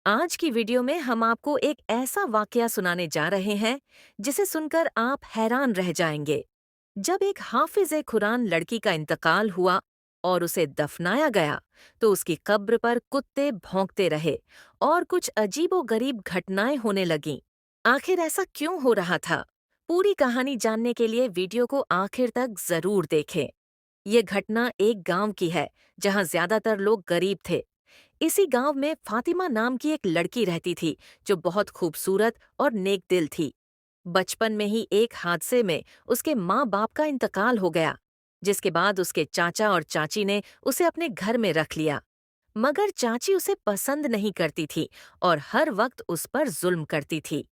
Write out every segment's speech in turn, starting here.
आज की वीडियो में हम आपको एक ऐसा वाकया सुनाने जा रहे हैं जिसे सुनकर आप हैरान रह जाएंगे। जब एक हाफिज कुरान लड़की का इंतकाल हुआ और उसे दफनाया गया, तो उसकी कब्र पर कुत्ते भौंकते रहे और कुछ अजीबोगरीब घटनाएं होने लगीं। आखिर ऐसा क्यों हो रहा था? पूरी कहानी जानने के लिए वीडियो को आखिर तक जरूर देखें। ये घटना एक गांव की है जहां ज्यादातर लोग गरीब थे। इसी गांव में फातिमा नाम की एक लड़की रहती थी जो बहुत खूबसूरत और नेक दिल थी। बचपन में ही एक हादसे में उसके माँ बाप का इंतकाल हो गया, जिसके बाद उसके चाचा और चाची ने उसे अपने घर में रख लिया। मगर चाची उसे पसंद नहीं करती थी और हर वक्त उस पर जुल्म करती थी।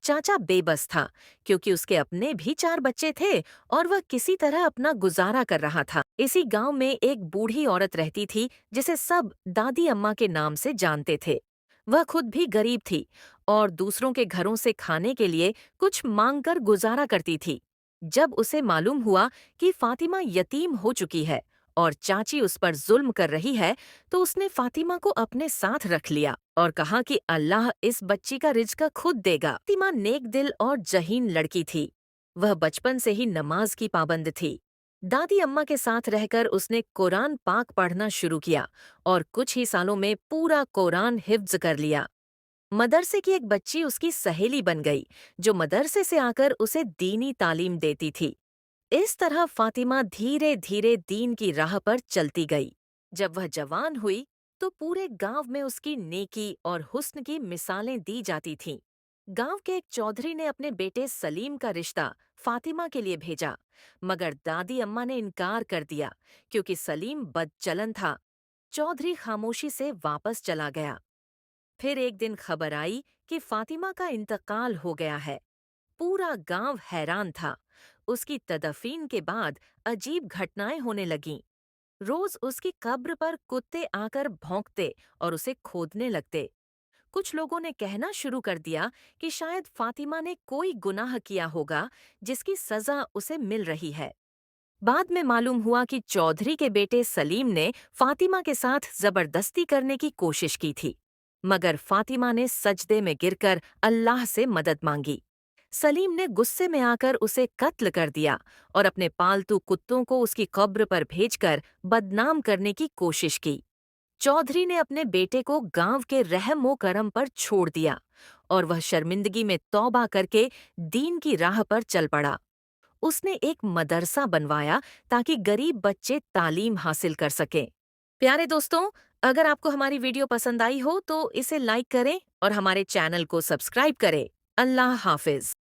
चाचा बेबस था, क्योंकि उसके अपने भी 4 बच्चे थे और वह किसी तरह अपना गुजारा कर रहा था। इसी गांव में एक बूढ़ी औरत रहती थी जिसे सब दादी अम्मा के नाम से जानते थे। वह खुद भी गरीब थी और दूसरों के घरों से खाने के लिए कुछ मांग कर गुजारा करती थी। जब उसे मालूम हुआ कि फातिमा यतीम हो चुकी है और चाची उस पर जुल्म कर रही है, तो उसने फातिमा को अपने साथ रख लिया और कहा कि अल्लाह इस बच्ची का रिज़्क खुद देगा। फातिमा नेक दिल और जहीन लड़की थी। वह बचपन से ही नमाज की पाबंद थी। दादी अम्मा के साथ रहकर उसने कुरान पाक पढ़ना शुरू किया और कुछ ही सालों में पूरा कुरान हिफ्ज कर लिया। मदरसे की एक बच्ची उसकी सहेली बन गई, जो मदरसे से आकर उसे दीनी तालीम देती थी। इस तरह फातिमा धीरे धीरे दीन की राह पर चलती गई। जब वह जवान हुई, तो पूरे गांव में उसकी नेकी और हुस्न की मिसालें दी जाती थीं। गांव के एक चौधरी ने अपने बेटे सलीम का रिश्ता फातिमा के लिए भेजा, मगर दादी अम्मा ने इनकार कर दिया, क्योंकि सलीम बदचलन था। चौधरी खामोशी से वापस चला गया। फिर एक दिन खबर आई कि फातिमा का इंतकाल हो गया है। पूरा गांव हैरान था। उसकी तदफीन के बाद अजीब घटनाएं होने लगीं। रोज उसकी कब्र पर कुत्ते आकर भौंकते और उसे खोदने लगते। कुछ लोगों ने कहना शुरू कर दिया कि शायद फातिमा ने कोई गुनाह किया होगा, जिसकी सजा उसे मिल रही है। बाद में मालूम हुआ कि चौधरी के बेटे सलीम ने फातिमा के साथ जबरदस्ती करने की कोशिश की थी, मगर फातिमा ने सजदे में गिरकर अल्लाह से मदद मांगी। सलीम ने गुस्से में आकर उसे कत्ल कर दिया और अपने पालतू कुत्तों को उसकी कब्र पर भेजकर बदनाम करने की कोशिश की। चौधरी ने अपने बेटे को गांव के रहम करम पर छोड़ दिया और वह शर्मिंदगी में तौबा करके दीन की राह पर चल पड़ा। उसने एक मदरसा बनवाया ताकि गरीब बच्चे तालीम हासिल कर सकें। प्यारे दोस्तों, अगर आपको हमारी वीडियो पसंद आई हो तो इसे लाइक करें और हमारे चैनल को सब्सक्राइब करें। अल्लाह हाफिज।